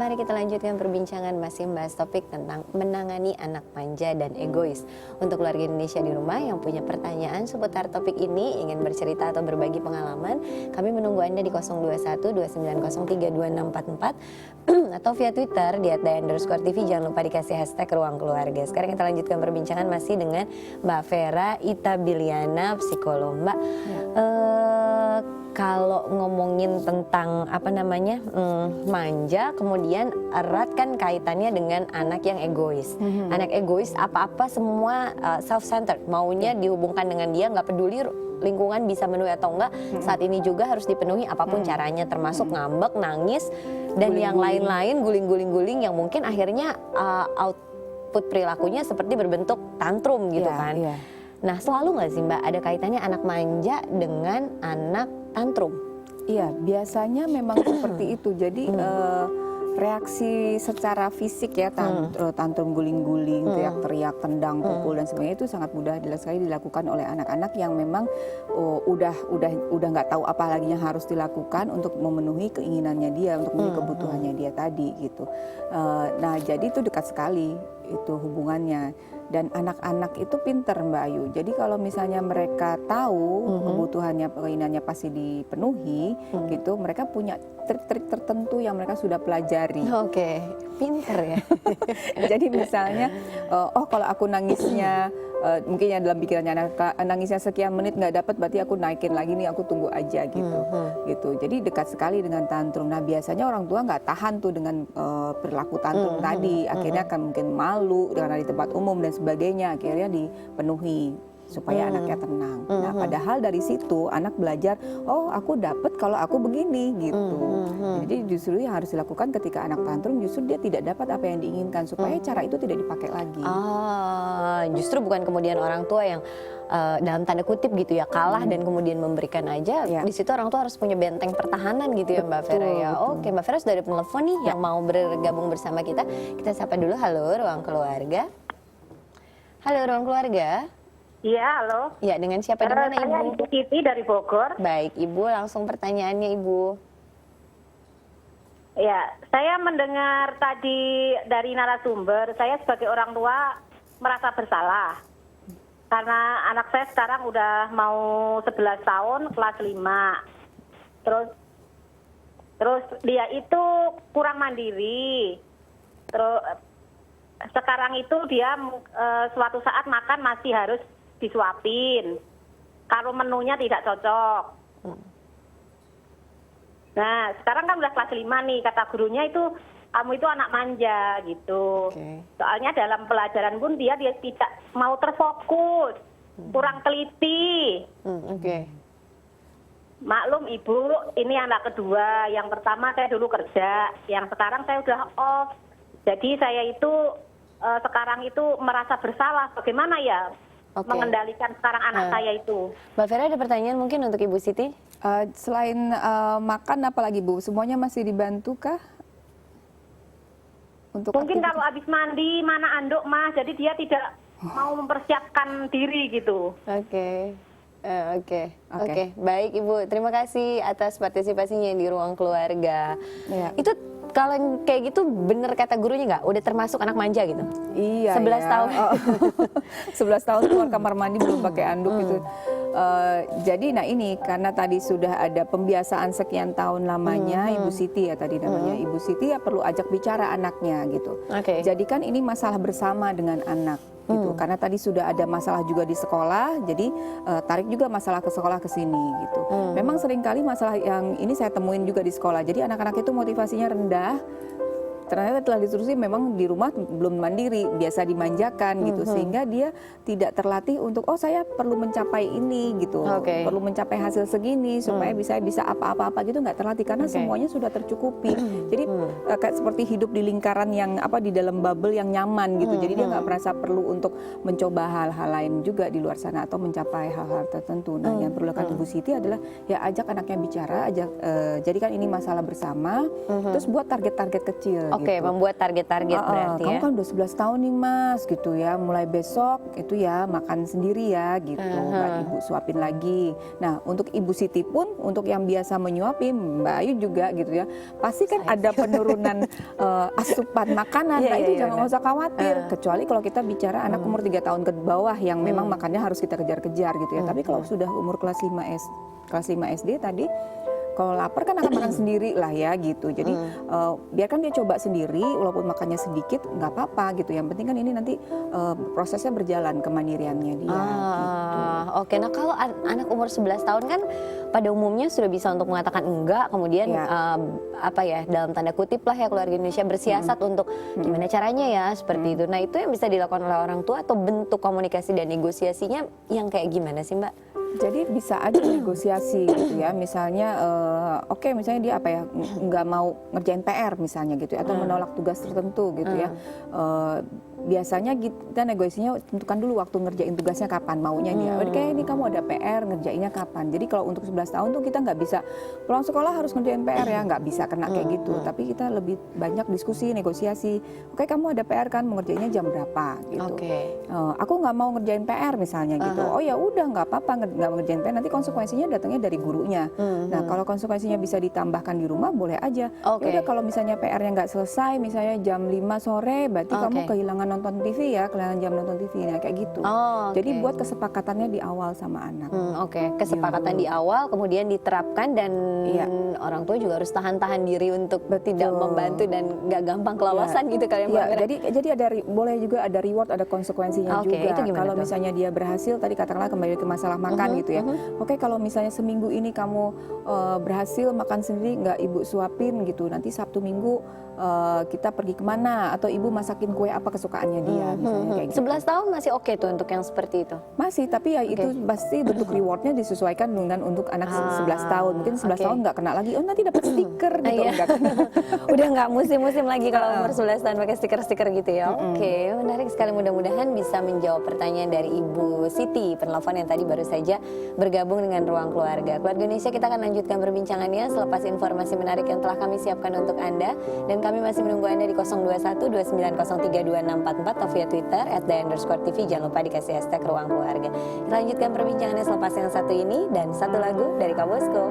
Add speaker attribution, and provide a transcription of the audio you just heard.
Speaker 1: mari kita lanjutkan perbincangan masih membahas topik tentang menangani anak manja dan egois. Untuk keluarga Indonesia di rumah yang punya pertanyaan seputar topik ini, ingin bercerita atau berbagi pengalaman, kami menunggu Anda di 021-2903-2644 atau via Twitter di @daya_tv. Jangan lupa dikasih hashtag Ruang Keluarga. Sekarang kita lanjutkan perbincangan masih dengan Mbak Vera Itabiliana, psikolog. Mbak, kalau ngomongin tentang manja, kemudian erat kan kaitannya dengan anak yang egois. Anak egois apa-apa semua self-centered, maunya dihubungkan dengan dia, nggak peduli lingkungan bisa memenuhi atau enggak. Saat ini juga harus dipenuhi apapun caranya, termasuk ngambek, nangis, dan yang lain-lain, guling-guling yang mungkin akhirnya output perilakunya seperti berbentuk tantrum gitu kan.
Speaker 2: Iya.
Speaker 1: Nah, selalu nggak sih Mbak ada kaitannya anak manja dengan anak tantrum?
Speaker 2: Iya, biasanya memang seperti itu. Jadi reaksi secara fisik ya, tantrum, guling-guling, teriak-teriak, tendang, pukul dan sebagainya itu sangat mudah sekali dilakukan oleh anak-anak yang memang udah nggak tahu apa lagi yang harus dilakukan untuk memenuhi keinginannya dia, untuk memenuhi kebutuhannya dia tadi gitu. Nah, jadi itu dekat sekali itu hubungannya. Dan anak-anak itu pinter Mbak Ayu. Jadi kalau misalnya mereka tahu kebutuhannya, keinginannya pasti dipenuhi gitu, mereka punya trik-trik tertentu yang mereka sudah pelajari.
Speaker 1: Oke, pinter ya.
Speaker 2: Jadi misalnya, kalau aku nangisnya, mungkin ya dalam pikirannya nangisnya sekian menit nggak dapat, berarti aku naikin lagi nih, aku tunggu aja gitu. Gitu. Jadi dekat sekali dengan tantrum. Nah, biasanya orang tua nggak tahan tuh dengan perilaku tantrum tadi. Akhirnya akan mungkin malu karena di tempat umum dan sebagainya, akhirnya dipenuhi supaya anaknya tenang. Nah, padahal dari situ anak belajar, oh aku dapat kalau aku begini gitu. Jadi justru yang harus dilakukan ketika anak tantrum, justru dia tidak dapat apa yang diinginkan supaya cara itu tidak dipakai lagi.
Speaker 1: Justru bukan kemudian orang tua yang dalam tanda kutip gitu ya kalah dan kemudian memberikan aja. Di situ orang tua harus punya benteng pertahanan gitu ya Mbak Vera ya. Oke, Mbak Vera sudah ada penelpon nih yang mau bergabung bersama kita. Kita sapa dulu. Halo Ruang Keluarga. Halo Ruang Keluarga.
Speaker 3: Iya, halo.
Speaker 1: Ya, dengan siapa di mana Ibu?
Speaker 3: Saya Ibu Siti dari Bogor.
Speaker 1: Baik, Ibu langsung pertanyaannya Ibu.
Speaker 3: Ya, saya mendengar tadi dari narasumber, saya sebagai orang tua merasa bersalah. Karena anak saya sekarang udah mau 11 tahun, kelas 5. Terus dia itu kurang mandiri. Terus sekarang itu dia suatu saat makan masih harus disuapin. Kalau menunya tidak cocok. Nah, sekarang kan udah kelas 5 nih, kata gurunya itu kamu itu anak manja gitu. Soalnya dalam pelajaran pun dia tidak mau terfokus, kurang teliti. Maklum Ibu, ini anak kedua. Yang pertama saya dulu kerja, yang sekarang saya udah off. Jadi saya itu sekarang itu merasa bersalah. Bagaimana ya mengendalikan sekarang anak saya itu?
Speaker 1: Mbak Vera ada pertanyaan mungkin untuk Ibu Siti?
Speaker 2: Selain makan apalagi Bu? Semuanya masih dibantu kah? Untuk
Speaker 3: mungkin kalau habis mandi mana anduk mah, jadi dia tidak mau mempersiapkan diri gitu.
Speaker 1: Oke. Baik Ibu, terima kasih atas partisipasinya di Ruang Keluarga. Itu kalau yang kayak gitu bener kata gurunya nggak? Udah termasuk anak manja gitu?
Speaker 2: Iya.
Speaker 1: 11 tahun.
Speaker 2: 11 tahun keluar kamar mandi belum pakai anduk gitu. Jadi nah ini karena tadi sudah ada pembiasaan sekian tahun lamanya, Ibu Siti ya tadi namanya, Ibu Siti ya perlu ajak bicara anaknya gitu. Jadikan ini masalah bersama dengan anak gitu. Karena tadi sudah ada masalah juga di sekolah, jadi tarik juga masalah ke sekolah ke sini gitu. Memang seringkali masalah yang ini saya temuin juga di sekolah. Jadi anak-anak itu motivasinya rendah. Ternyata telah diterusin memang di rumah belum mandiri, biasa dimanjakan gitu, sehingga dia tidak terlatih untuk saya perlu mencapai ini gitu, perlu mencapai hasil segini supaya bisa apa-apa gitu, nggak terlatih karena semuanya sudah tercukupi. Jadi kayak seperti hidup di lingkaran yang di dalam bubble yang nyaman gitu. Jadi dia nggak merasa perlu untuk mencoba hal-hal lain juga di luar sana atau mencapai hal-hal tertentu. Nah, yang perlu dilakukan Ibu Siti adalah ya ajak anaknya bicara, jadikan ini masalah bersama, terus buat target-target kecil.
Speaker 1: Oke,
Speaker 2: gitu.
Speaker 1: membuat target-target berarti
Speaker 2: Kamu
Speaker 1: ya.
Speaker 2: kan udah 11 tahun nih Mas gitu ya, mulai besok itu ya makan sendiri ya gitu, nggak Ibu suapin lagi. Nah untuk Ibu Siti pun, untuk yang biasa menyuapin Mbak Ayu juga gitu ya, pasti kan ada penurunan asupan makanan.
Speaker 1: Iya,
Speaker 2: Nah
Speaker 1: iya,
Speaker 2: itu
Speaker 1: iya,
Speaker 2: jangan
Speaker 1: benar.
Speaker 2: usah khawatir, kecuali kalau kita bicara anak umur 3 tahun ke bawah yang memang makannya harus kita kejar-kejar gitu ya. Tapi kalau sudah umur kelas 5 SD tadi, kalau lapar kan akan makan sendiri lah ya gitu. Jadi biarkan dia coba sendiri, walaupun makannya sedikit nggak apa-apa gitu. Yang penting kan ini nanti prosesnya berjalan kemandiriannya dia. Gitu.
Speaker 1: Oke, nah kalau anak umur 11 tahun kan pada umumnya sudah bisa untuk mengatakan enggak, kemudian
Speaker 2: Ya.
Speaker 1: apa ya, dalam tanda kutip lah ya keluarga Indonesia bersiasat untuk gimana caranya ya seperti itu. Nah itu yang bisa dilakukan oleh orang tua atau bentuk komunikasi dan negosiasinya yang kayak gimana sih Mbak?
Speaker 2: Jadi bisa aja negosiasi gitu ya, misalnya oke misalnya dia apa ya nggak mau ngerjain PR misalnya gitu ya, atau menolak tugas tertentu gitu ya. Biasanya kita negosiasinya tentukan dulu waktu ngerjain tugasnya kapan, maunya dia. Oh, kayak ini kamu ada PR, ngerjainnya kapan. Jadi kalau untuk 11 tahun tuh kita nggak bisa pulang sekolah harus ngerjain PR ya, nggak bisa kena kayak gitu. Tapi kita lebih banyak diskusi, negosiasi. Oke kamu ada PR kan, mau ngerjainnya jam berapa gitu.
Speaker 1: Oke.
Speaker 2: Aku nggak mau ngerjain PR misalnya gitu. Oh ya udah nggak apa-apa nggak ngerjain PR, nanti konsekuensinya datangnya dari gurunya. Nah kalau konsekuensinya bisa ditambahkan di rumah boleh aja.
Speaker 1: Oke.
Speaker 2: Ya udah kalau misalnya PR-nya nggak selesai, misalnya jam 5 sore, berarti kamu kehilangan nonton TV ya, kehilangan jam nonton TV, nah kayak gitu. Jadi buat kesepakatannya di awal sama anak.
Speaker 1: Oke, kesepakatan di awal kemudian diterapkan dan orang tua juga harus tahan-tahan diri untuk tidak membantu dan nggak gampang kelolosan gitu kali ya Mbak
Speaker 2: Iya,
Speaker 1: Mira?
Speaker 2: jadi boleh juga ada reward, ada konsekuensinya
Speaker 1: Oke,
Speaker 2: juga.
Speaker 1: itu gimana
Speaker 2: Kalau
Speaker 1: tuh?
Speaker 2: misalnya dia berhasil, tadi katakanlah kembali ke masalah makan gitu ya. Oke, kalau misalnya seminggu ini kamu berhasil makan sendiri, nggak Ibu suapin gitu, nanti Sabtu Minggu kita pergi kemana, atau Ibu masakin kue apa kesukaannya dia, misalnya kayak gitu.
Speaker 1: 11 tahun masih oke tuh untuk yang seperti itu?
Speaker 2: Masih, tapi ya itu pasti bentuk rewardnya disesuaikan dengan untuk anak 11 tahun. Mungkin 11 tahun nggak kena lagi, oh nanti dapat stiker gitu.
Speaker 1: Iya.
Speaker 2: Enggak kena.
Speaker 1: Udah nggak musim-musim lagi kalau umur 11 tahun pakai stiker-stiker gitu ya. Oke, menarik sekali, mudah-mudahan bisa menjawab pertanyaan dari Ibu Siti, penelpon yang tadi baru saja bergabung dengan Ruang Keluarga. Keluarga Indonesia, kita akan lanjutkan perbincangannya selepas informasi menarik yang telah kami siapkan untuk Anda, dan kami masih menunggu Anda di 021 2903 2644 atau via Twitter @daya_TV. Jangan lupa dikasih hashtag Ruang Keluarga. Kita lanjutkan perbincangannya selepas yang satu ini dan satu lagu dari Kak Bosco.